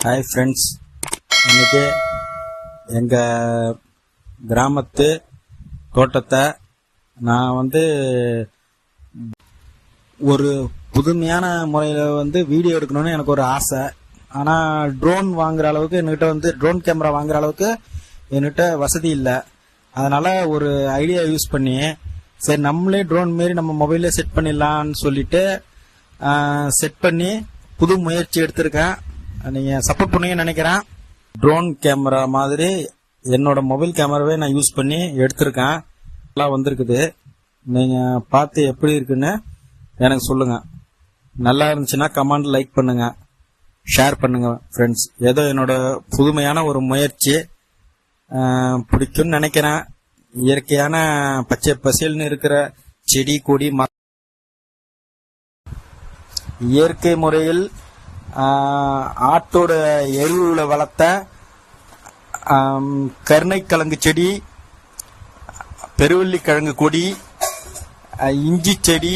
Hi friends, இன்னைக்கு எங்கள் கிராமத்து தோட்டத்தை நான் ஒரு புதுமையான முறையில் வீடியோ எடுக்கணும்னு எனக்கு ஒரு ஆசை. ஆனால் ட்ரோன் வாங்குற அளவுக்கு என்கிட்ட ட்ரோன் கேமரா வாங்குற அளவுக்கு என்கிட்ட வசதி இல்லை. அதனால் ஒரு ஐடியா யூஸ் பண்ணி சரி நம்மளே ட்ரோன் மாரி நம்ம மொபைல்லே செட் பண்ணிடலான்னு சொல்லிட்டு செட் பண்ணி புது முயற்சி எடுத்திருக்கேன். நீங்கள் சப்போர்ட் பண்ணுவீங்கன்னு நினைக்கிறேன். ட்ரோன் கேமரா மாதிரி என்னோட மொபைல் கேமராவே நான் யூஸ் பண்ணி எடுத்திருக்கேன். நல்லா வந்திருக்குது. நீங்கள் பார்த்து எப்படி இருக்குன்னு எனக்கு சொல்லுங்கள். நல்லா இருந்துச்சுன்னா கமெண்ட் லைக் பண்ணுங்க, ஷேர் பண்ணுங்க ஃப்ரெண்ட்ஸ். ஏதோ என்னோட புதுமையான ஒரு முயற்சி பிடிக்கும்னு நினைக்கிறேன். இயற்கையான பச்சை பசேல்னு இருக்கிற செடி கொடி இயற்கை முறையில் ஆட்டோட எருவுல வளர்த்த கருணைக்கிழங்கு செடி, பெருவள்ளிக்கிழங்கு கொடி, இஞ்சி செடி,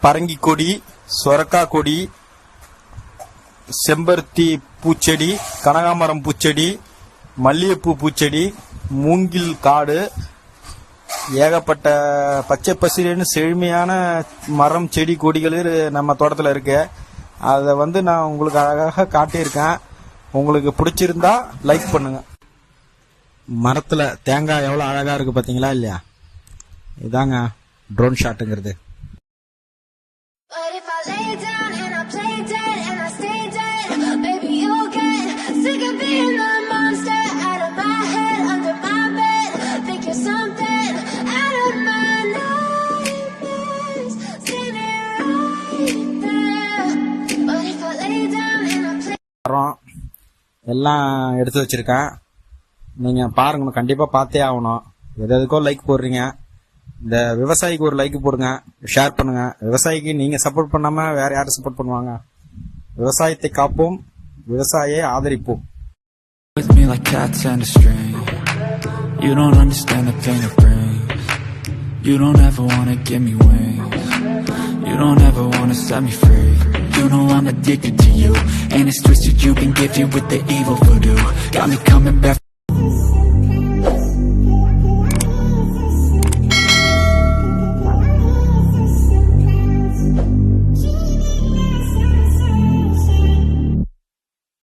பரங்கி கொடி, சொரக்காய் கொடி, செம்பருத்தி பூச்செடி, கனகாமரம் பூச்செடி, மல்லிகைப்பூ பூச்செடி, மூங்கில் காடு, ஏகப்பட்ட பச்சை பசிரன்னு செழுமையான மரம் செடி கொடிகள் நம்ம தோட்டத்தில் இருக்கு. அதை நான் உங்களுக்கு அழகாக காட்டியிருக்கேன். உங்களுக்கு பிடிச்சிருந்தா லைக் பண்ணுங்க. மரத்தில் தேங்காய் எவ்வளோ அழகா இருக்கு பார்த்தீங்களா இல்லையா? இதாங்க ட்ரோன் ஷாட்டுங்கிறது. எல்லாம் எடுத்து வச்சிருக்கேன். நீங்க பாருங்க, கண்டிப்பா பார்த்தே ஆகணும். எதுக்கோ லைக் போடுறீங்க. இந்த விவசாயிக்கு ஒரு லைக் போடுங்க, ஷேர் பண்ணுங்க. விவசாயிக்கு நீங்க சப்போர்ட் பண்ணாம வேற யாரும் சப்போர்ட் பண்ணுவாங்க? விவசாயத்தை காப்போம், விவசாயியை ஆதரிப்போம். You don't ever wanna set me free. You know I'm addicted to you, and it's twisted, you've been gifted with the evil voodoo. Got me coming back.